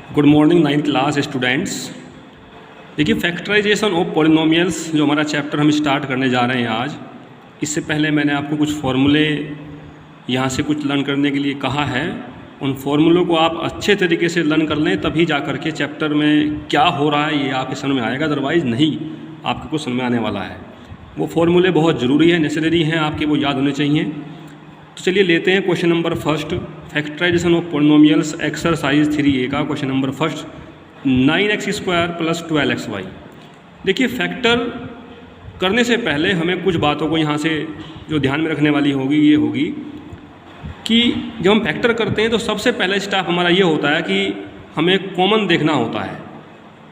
Good morning 9th class students. देखिए factorisation of polynomials जो हमारा चैप्टर हम स्टार्ट करने जा रहे हैं आज, इससे पहले मैंने आपको कुछ फॉर्मूले यहाँ से कुछ लर्न करने के लिए कहा है। उन फॉर्मूलों को आप अच्छे तरीके से लर्न कर लें, तभी जा कर के चैप्टर में क्या हो रहा है ये आपके समझ में आएगा, अदरवाइज़ नहीं आपके कुछ समझ में आने वाला है। वो फॉर्मूले बहुत ज़रूरी है, नेसेसरी हैं, आपके वो याद होने चाहिए। तो चलिए लेते हैं question number first, factorisation of polynomials exercise 3A का question number first, 9x² + 12xy। देखिए फैक्टर करने से पहले हमें कुछ बातों को यहाँ से जो ध्यान में रखने वाली होगी ये होगी कि जब हम फैक्टर करते हैं तो सबसे पहला स्टेप हमारा ये होता है कि हमें कॉमन देखना होता है।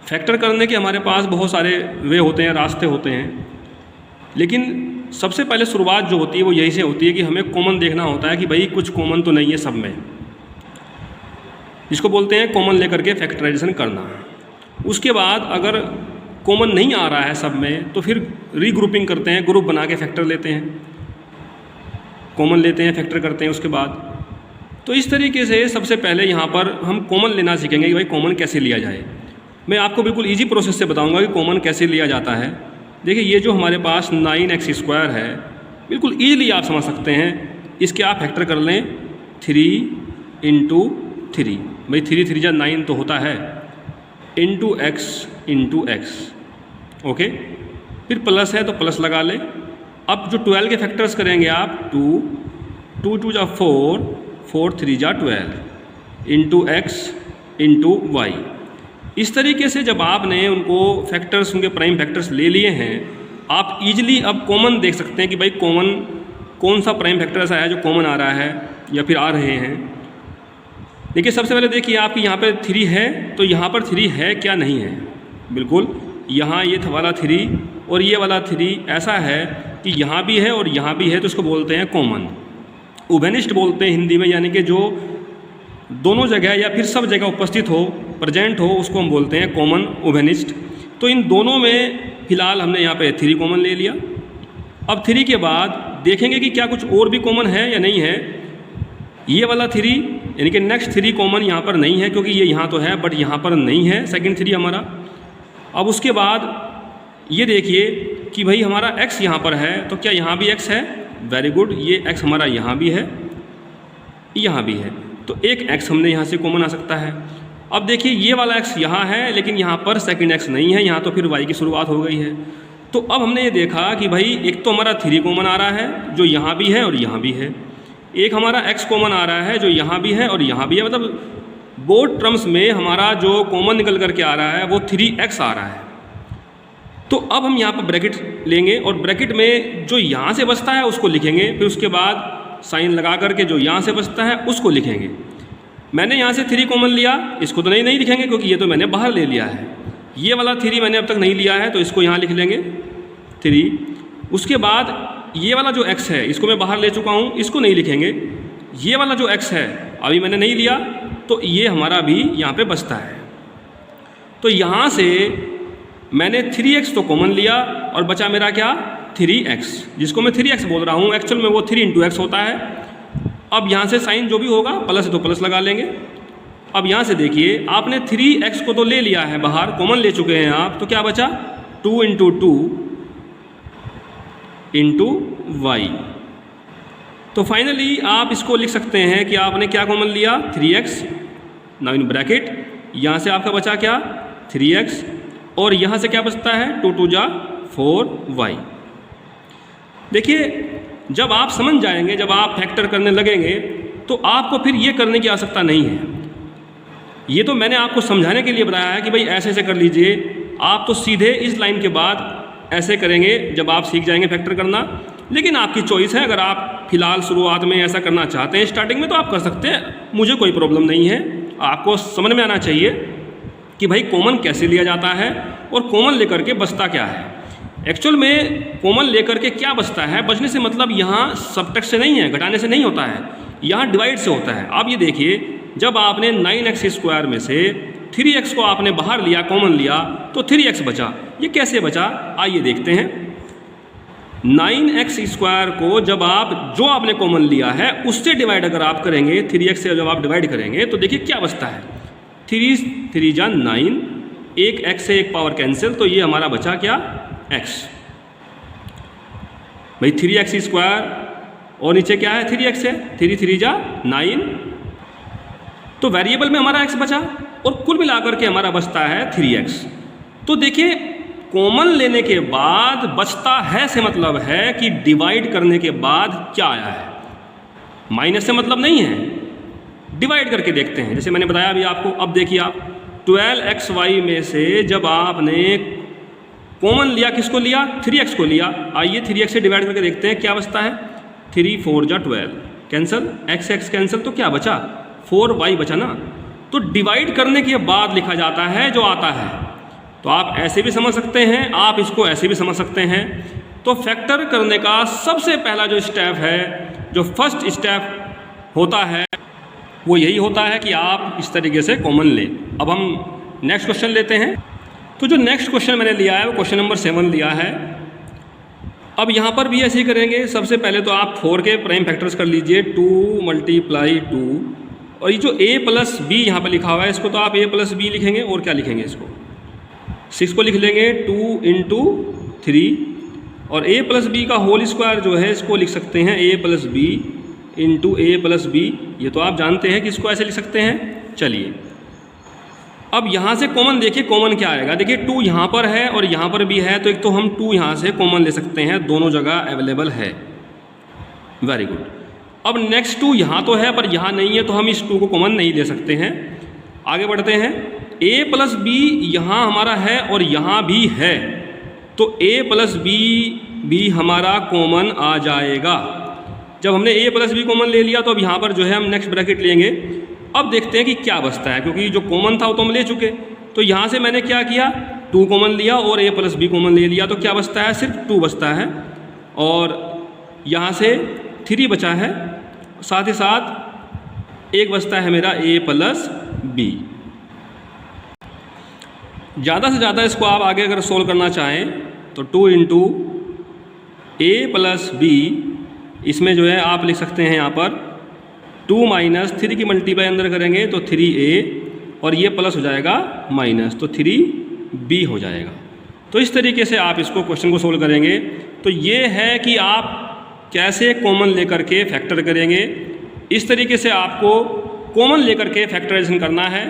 फैक्टर करने के हमारे पास बहुत सारे वे होते हैं, रास्ते होते हैं, लेकिन सबसे पहले शुरुआत जो होती है वो यही से होती है कि हमें कॉमन देखना होता है कि भाई कुछ कॉमन तो नहीं है सब में, जिसको बोलते हैं कॉमन लेकर के फैक्टराइजेशन करना। उसके बाद अगर कॉमन नहीं आ रहा है सब में तो फिर रीग्रुपिंग करते हैं, ग्रुप बना के फैक्टर लेते हैं, कॉमन लेते हैं, फैक्टर करते हैं उसके बाद। तो इस तरीके से सबसे पहले यहाँ पर हम कॉमन लेना सीखेंगे कि भाई कॉमन कैसे लिया जाए। मैं आपको बिल्कुल ईजी प्रोसेस से बताऊँगा कि कॉमन कैसे लिया जाता है। देखिए ये जो हमारे पास 9x² है, बिल्कुल ईजिली आप समझ सकते हैं, इसके आप फैक्टर कर लें 3 × 3, भाई 3 3 × 9 तो होता है, × x, ओके। फिर प्लस है तो प्लस लगा लें। अब जो 12 के फैक्टर्स करेंगे आप 2 2 2 × 4 4 3 × 12 × x × y। इस तरीके से जब आपने उनको फैक्टर्स, उनके प्राइम फैक्टर्स ले लिए हैं, आप इजीली अब कॉमन देख सकते हैं कि भाई कॉमन कौन सा प्राइम फैक्टर ऐसा है जो कॉमन आ रहा है या फिर आ रहे हैं। देखिए सबसे पहले देखिए आपकी यहाँ पर 3 है, तो यहाँ पर 3 है क्या नहीं है, बिल्कुल यहाँ ये वाला 3 और ये वाला 3 ऐसा है कि यहाँ भी है और यहाँ भी है, तो इसको बोलते हैं कॉमन। उभयनिष्ठ बोलते हैं हिंदी में, यानी कि जो दोनों जगह या फिर सब जगह उपस्थित हो, प्रेजेंट हो, उसको हम बोलते हैं कॉमन, उभयनिष्ठ। तो इन दोनों में फिलहाल हमने यहाँ पे 3 कॉमन ले लिया। अब 3 के बाद देखेंगे कि क्या कुछ और भी कॉमन है या नहीं है। ये वाला 3 यानी कि नेक्स्ट 3 कॉमन यहाँ पर नहीं है, क्योंकि ये यहाँ तो है बट यहाँ पर नहीं है, सेकंड 3 हमारा। अब उसके बाद ये देखिए कि भाई हमारा x यहाँ पर है, तो क्या यहाँ भी x है, वेरी गुड, ये x हमारा यहाँ भी है, यहाँ भी है, तो एक x हमने यहाँ से कॉमन आ सकता है। अब देखिए ये वाला x यहाँ है, लेकिन यहाँ पर सेकंड x नहीं है, यहाँ तो फिर y की शुरुआत हो गई है। तो अब हमने ये देखा कि भाई एक तो हमारा 3 कॉमन आ रहा है जो यहाँ भी है और यहाँ भी है, एक हमारा x कॉमन आ रहा है जो यहाँ भी है और यहाँ भी है, मतलब बोथ टर्म्स में हमारा जो कॉमन निकल करके आ रहा है वो 3x आ रहा है। तो अब हम यहाँ पर ब्रैकेट लेंगे और ब्रैकेट में जो यहाँ से बचता है उसको लिखेंगे, फिर उसके बाद साइन लगा करके जो यहाँ से बचता है उसको लिखेंगे। मैंने यहाँ से 3 कॉमन लिया, इसको तो नहीं लिखेंगे क्योंकि ये तो मैंने बाहर ले लिया है। ये वाला 3 मैंने अब तक नहीं लिया है, तो इसको यहाँ लिख लेंगे 3। उसके बाद ये वाला जो x है इसको मैं बाहर ले चुका हूँ, इसको नहीं लिखेंगे। ये वाला जो x है अभी मैंने नहीं लिया, तो ये हमारा भी यहाँ पे बचता है। तो यहाँ से मैंने 3x तो कॉमन लिया और बचा मेरा क्या, 3x, जिसको मैं 3x बोल रहा हूँ, एक्चुअल में वो 3 × x होता है। अब यहाँ से साइन जो भी होगा प्लस है तो प्लस लगा लेंगे। अब यहाँ से देखिए आपने 3x को तो ले लिया है बाहर, कॉमन ले चुके हैं आप, तो क्या बचा 2 × 2 × y। तो फाइनली आप इसको लिख सकते हैं कि आपने क्या कॉमन लिया, 3x, नाउ इन ब्रैकेट, यहाँ से आपका बचा क्या 3x और यहाँ से क्या बचता है 2 2 × 4y। देखिए जब आप समझ जाएंगे, जब आप फैक्टर करने लगेंगे, तो आपको फिर ये करने की आवश्यकता नहीं है। ये तो मैंने आपको समझाने के लिए बताया है कि भाई ऐसे ऐसे कर लीजिए, आप तो सीधे इस लाइन के बाद ऐसे करेंगे जब आप सीख जाएंगे फैक्टर करना। लेकिन आपकी चॉइस है, अगर आप फिलहाल शुरुआत में ऐसा करना चाहते हैं स्टार्टिंग में तो आप कर सकते हैं, मुझे कोई प्रॉब्लम नहीं है। आपको समझ में आना चाहिए कि भाई कॉमन कैसे लिया जाता है और कॉमन लेकर के बचता क्या है। एक्चुअल में कॉमन लेकर के क्या बचता है, बचने से मतलब यहाँ सबट्रैक्ट से नहीं है, घटाने से नहीं होता है, यहाँ डिवाइड से होता है। आप ये देखिए जब आपने 9x² में से 3x को आपने बाहर लिया, कॉमन लिया, तो 3x बचा। ये कैसे बचा, आइए देखते हैं। 9x² को जब आप जो आपने कॉमन लिया है उससे डिवाइड अगर आप करेंगे, 3x से जब आप डिवाइड करेंगे तो देखिए क्या बचता है। 3 3 जा 9, एक x से एक पावर कैंसिल, तो ये हमारा बचा क्या, x। भाई 3x स्क्वायर और नीचे क्या है 3x है, 3 3 जा 9, तो वेरिएबल में हमारा x बचा और कुल मिलाकर के हमारा बचता है 3x। तो देखिए कॉमन लेने के बाद बचता है से मतलब है कि डिवाइड करने के बाद क्या आया है, माइनस से मतलब नहीं है। डिवाइड करके देखते हैं, जैसे मैंने बताया अभी आपको। अब देखिए आप 12xy में से जब आपने कॉमन लिया, किसको लिया, 3x को लिया। आइए 3x से डिवाइड करके देखते हैं क्या बचता है। 3 4 जा 12, कैंसिल, x x कैंसिल, तो क्या बचा, 4y बचा ना। तो डिवाइड करने के बाद लिखा जाता है जो आता है। तो आप ऐसे भी समझ सकते हैं, आप इसको ऐसे भी समझ सकते हैं। तो फैक्टर करने का सबसे पहला जो स्टेप है, जो फर्स्ट स्टेप होता है, वो यही होता है कि आप इस तरीके से कॉमन लें। अब हम नेक्स्ट क्वेश्चन लेते हैं। तो जो नेक्स्ट क्वेश्चन मैंने लिया है वो क्वेश्चन नंबर 7 लिया है। अब यहाँ पर भी ऐसे ही करेंगे। सबसे पहले तो आप 4 के प्राइम फैक्टर्स कर लीजिए, 2 × 2, और ये जो a + b यहाँ पर लिखा हुआ है, इसको तो आप a + b लिखेंगे, और क्या लिखेंगे, इसको 6 को लिख लेंगे 2 × 3, और a + b का होल स्क्वायर जो है इसको लिख सकते हैं a + b × a + b। ये तो आप जानते हैं कि इसको ऐसे लिख सकते हैं। चलिए अब यहाँ से कॉमन देखिए, कॉमन क्या आएगा। देखिए 2 यहाँ पर है और यहाँ पर भी है, तो एक तो हम 2 यहाँ से कॉमन ले सकते हैं, दोनों जगह अवेलेबल है। Very good. अब नेक्स्ट 2 यहाँ तो है पर यहाँ नहीं है, तो हम इस 2 को कॉमन नहीं ले सकते हैं। आगे बढ़ते हैं। a + b यहाँ हमारा है और यहाँ भी है, तो a + b भी हमारा कॉमन आ जाएगा। जब हमने a + b कॉमन ले लिया, तो अब यहाँ पर जो है हम नेक्स्ट ब्रैकेट लेंगे। अब देखते हैं कि क्या बचता है, क्योंकि जो कॉमन था वो तो हम ले चुके। तो यहाँ से मैंने क्या किया, 2 कॉमन लिया और a + b कॉमन ले लिया, तो क्या बचता है, सिर्फ 2 बचता है। और यहाँ से 3 बचा है, साथ ही साथ एक बचता है मेरा a + b। ज़्यादा से ज़्यादा इसको आप आगे अगर सोल्व करना चाहें तो 2 × a + b, इसमें जो है आप लिख सकते हैं यहाँ पर 2 - 3 की मल्टीप्लाई अंदर करेंगे तो 3a, और ये प्लस हो जाएगा माइनस, तो 3b हो जाएगा। तो इस तरीके से आप इसको क्वेश्चन को सोल्व करेंगे। तो ये है कि आप कैसे कॉमन लेकर के फैक्टर करेंगे। इस तरीके से आपको कॉमन लेकर के फैक्टराइजेशन करना है।